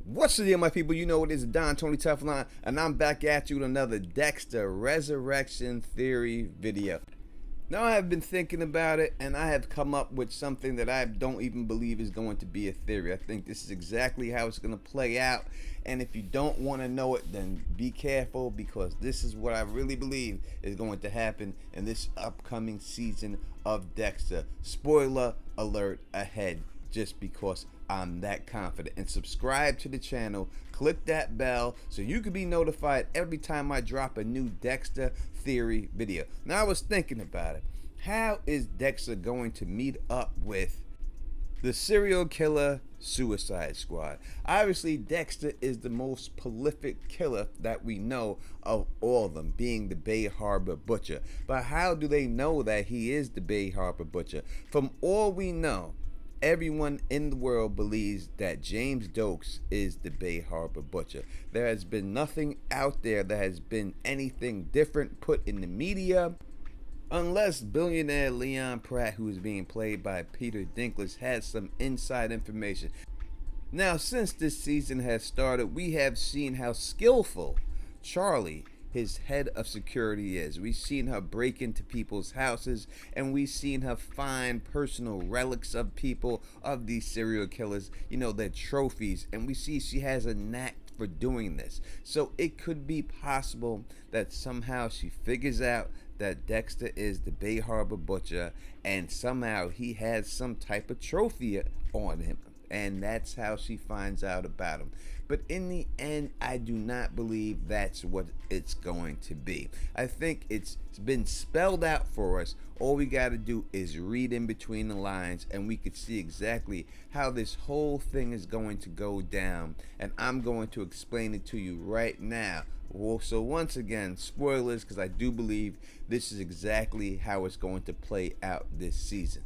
What's the deal, my people? You know it is Don Tony Teflon, and I'm back at you with another Dexter Resurrection Theory video. Now, I have been thinking about it, and I have come up with something that I don't even believe is going to be a theory. I think this is exactly how it's going to play out, and if you don't want to know it, then be careful, because this is what I really believe is going to happen in this upcoming season of Dexter. Spoiler alert ahead, just because I'm that confident. And subscribe to the channel, click that bell so you can be notified every time I drop a new Dexter theory video. Now, I was thinking about it. How is Dexter going to meet up with the serial killer Suicide Squad? Obviously, Dexter is the most prolific killer that we know of all of them, being the Bay Harbor Butcher. But how do they know that he is the Bay Harbor Butcher? From all we know, everyone in the world believes that James Dokes is the Bay Harbor Butcher. There has been nothing out there that has been anything different put in the media, unless billionaire Leon Pratt, who is being played by Peter Dinklage, has some inside information. Now, since this season has started, we have seen how skillful Charlie, his head of security, is. We've seen her break into people's houses, and we've seen her find personal relics of people, of these serial killers, you know, their trophies, and we see she has a knack for doing this. So it could be possible that somehow she figures out that Dexter is the Bay Harbor Butcher, and somehow he has some type of trophy on him, and that's how she finds out about him. But in the end, I do not believe that's what it's going to be. I think it's been spelled out for us. All we got to do is read in between the lines, and we could see exactly how this whole thing is going to go down, and I'm going to explain it to you right now. Well, so once again, spoilers, because I do believe this is exactly how it's going to play out this season.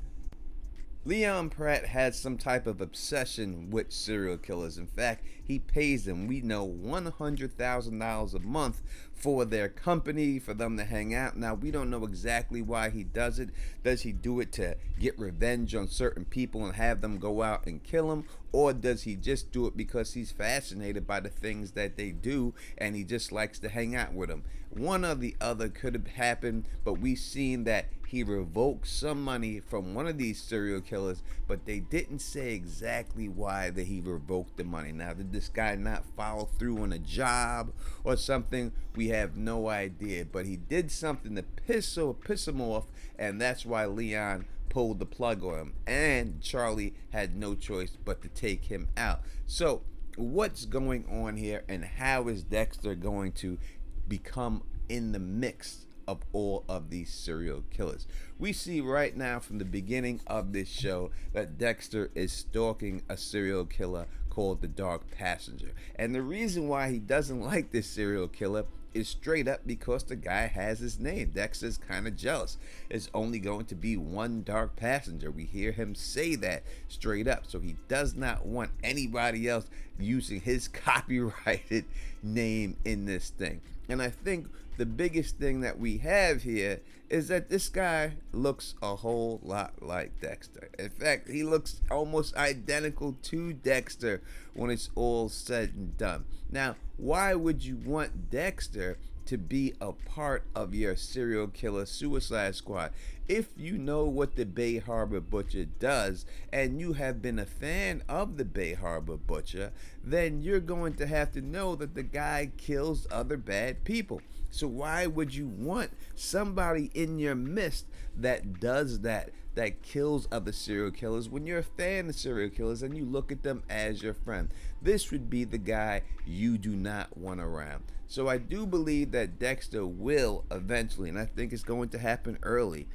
Leon Pratt has some type of obsession with serial killers. In fact, he pays them, we know, $100,000 a month for their company, for them to hang out. Now, we don't know exactly why he does it. Does he do it to get revenge on certain people and have them go out and kill them? Or does he just do it because he's fascinated by the things that they do and he just likes to hang out with them? One or the other could have happened, but we've seen that he revoked some money from one of these serial killers, but they didn't say exactly why that he revoked the money. Now, did this guy not follow through on a job or something? We have no idea, but he did something to piss him off, and that's why Leon pulled the plug on him, and Charlie had no choice but to take him out. So what's going on here, and how is Dexter going to become in the mix of all of these serial killers? We see right now from the beginning of this show that Dexter is stalking a serial killer called the Dark Passenger, and the reason why he doesn't like this serial killer is straight up because the guy has his name. Dexter's kind of jealous. It's only going to be one Dark Passenger. We hear him say that straight up. So he does not want anybody else using his copyrighted name in this thing. And I think the biggest thing that we have here is that this guy looks a whole lot like Dexter. In fact, he looks almost identical to Dexter when it's all said and done. Now, why would you want Dexter to be a part of your serial killer Suicide Squad? If you know what the Bay Harbor Butcher does, and you have been a fan of the Bay Harbor Butcher, then you're going to have to know that the guy kills other bad people. So why would you want somebody in your midst that does that kills other serial killers, when you're a fan of serial killers and you look at them as your friend? This would be the guy you do not want around. So I do believe that Dexter will eventually, and I think it's going to happen early,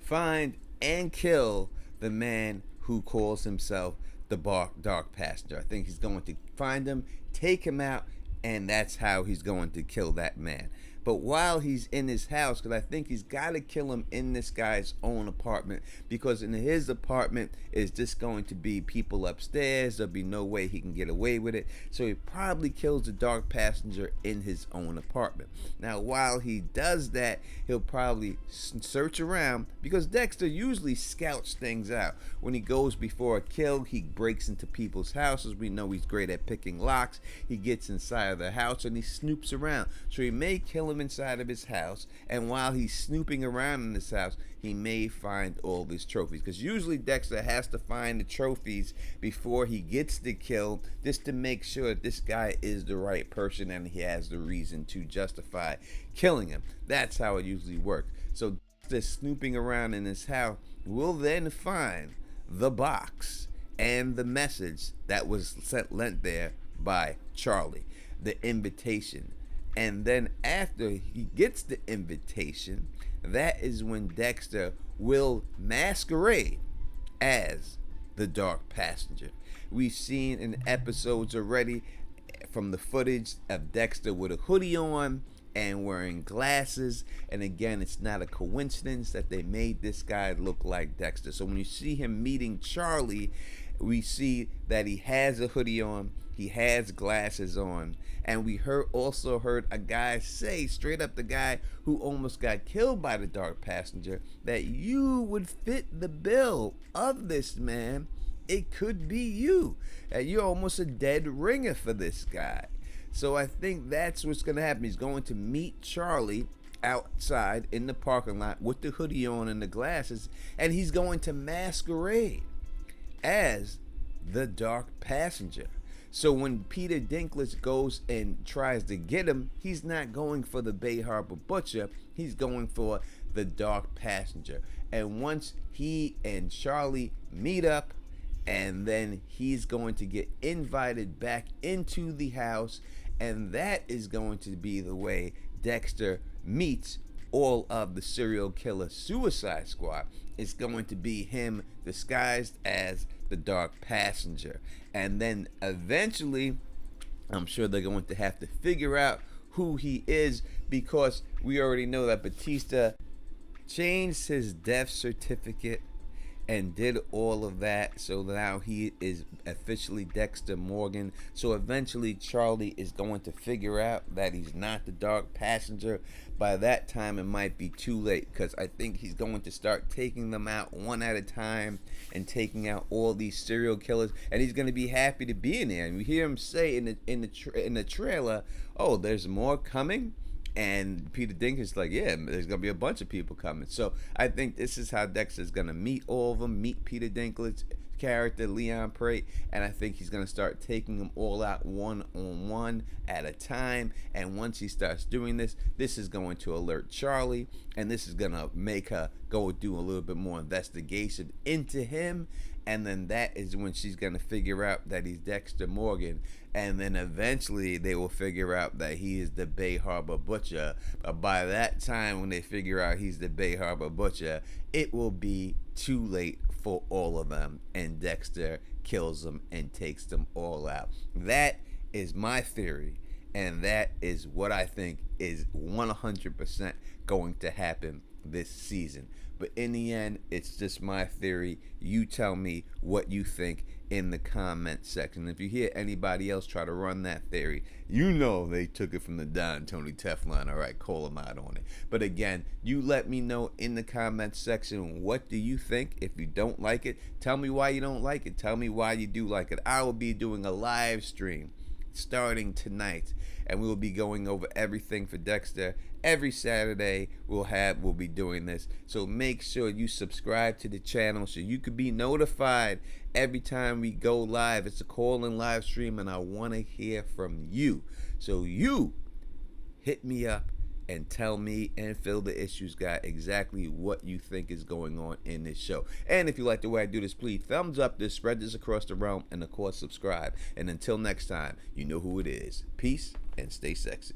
find and kill the man who calls himself the Dark Passenger. I think he's going to find him, take him out, and that's how he's going to kill that man. But while he's in his house, because I think he's got to kill him in this guy's own apartment, because in his apartment is just going to be people upstairs. There'll be no way he can get away with it. So he probably kills the dark passenger in his own apartment. Now, while he does that, he'll probably search around, because Dexter usually scouts things out. When he goes before a kill, he breaks into people's houses. We know he's great at picking locks. He gets inside of the house and he snoops around. So he may kill him inside of his house, and while he's snooping around in this house, he may find all these trophies, because usually Dexter has to find the trophies before he gets the kill, just to make sure that this guy is the right person and he has the reason to justify killing him. That's how it usually works. So Dexter snooping around in his house will then find the box and the message that was lent there by Charlie, the invitation. And then after he gets the invitation, that is when Dexter will masquerade as the dark passenger. We've seen in episodes already from the footage of Dexter with a hoodie on and wearing glasses, and again, it's not a coincidence that they made this guy look like Dexter. So when you see him meeting Charlie, we see that he has a hoodie on, he has glasses on, and we also heard a guy say, straight up, the guy who almost got killed by the dark passenger, that you would fit the bill of this man. It could be you. You're almost a dead ringer for this guy. So I think that's what's going to happen. He's going to meet Charlie outside in the parking lot with the hoodie on and the glasses, and he's going to masquerade as the dark passenger. So when Peter Dinklage goes and tries to get him, he's not going for the Bay Harbor Butcher, he's going for the dark passenger. And once he and Charlie meet up, and then he's going to get invited back into the house, and that is going to be the way Dexter meets all of the serial killer Suicide Squad. It's going to be him disguised as the dark passenger. And then eventually, I'm sure they're going to have to figure out who he is, because we already know that Batista changed his death certificate and did all of that, so now he is officially Dexter Morgan. So eventually Charlie is going to figure out that he's not the dark passenger. By that time it might be too late, because I think he's going to start taking them out one at a time and taking out all these serial killers, and he's going to be happy to be in there. And we hear him say in the trailer, oh, there's more coming. And Peter Dinklage is like, yeah, there's going to be a bunch of people coming. So I think this is how Dexter's going to meet all of them, meet Peter Dinklage's character, Leon Pratt, and I think he's going to start taking them all out one-on-one at a time. And once he starts doing this, this is going to alert Charlie, and this is going to make her go do a little bit more investigation into him. And then that is when she's going to figure out that he's Dexter Morgan. And then eventually they will figure out that he is the Bay Harbor Butcher. But by that time, when they figure out he's the Bay Harbor Butcher, it will be too late for all of them. And Dexter kills them and takes them all out. That is my theory. And that is what I think is 100% going to happen this season. But in the end, it's just my theory. You tell me what you think in the comment section. If you hear anybody else try to run that theory, you know they took it from the Don Tony Teflon. All right, call them out on it. But again, you let me know in the comment section, what do you think? If you don't like it, tell me why you don't like it. Tell me why you do like it. I will be doing a live stream starting tonight, and we will be going over everything for Dexter. Every Saturday we'll be doing this, so make sure you subscribe to the channel so you could be notified every time we go live. It's a call-in live stream, and I want to hear from you. So you hit me up and tell me and Phil the Issues Guy exactly what you think is going on in this show. And if you like the way I do this, please thumbs up this, spread this across the realm, and of course subscribe. And until next time, you know who it is. Peace and stay sexy.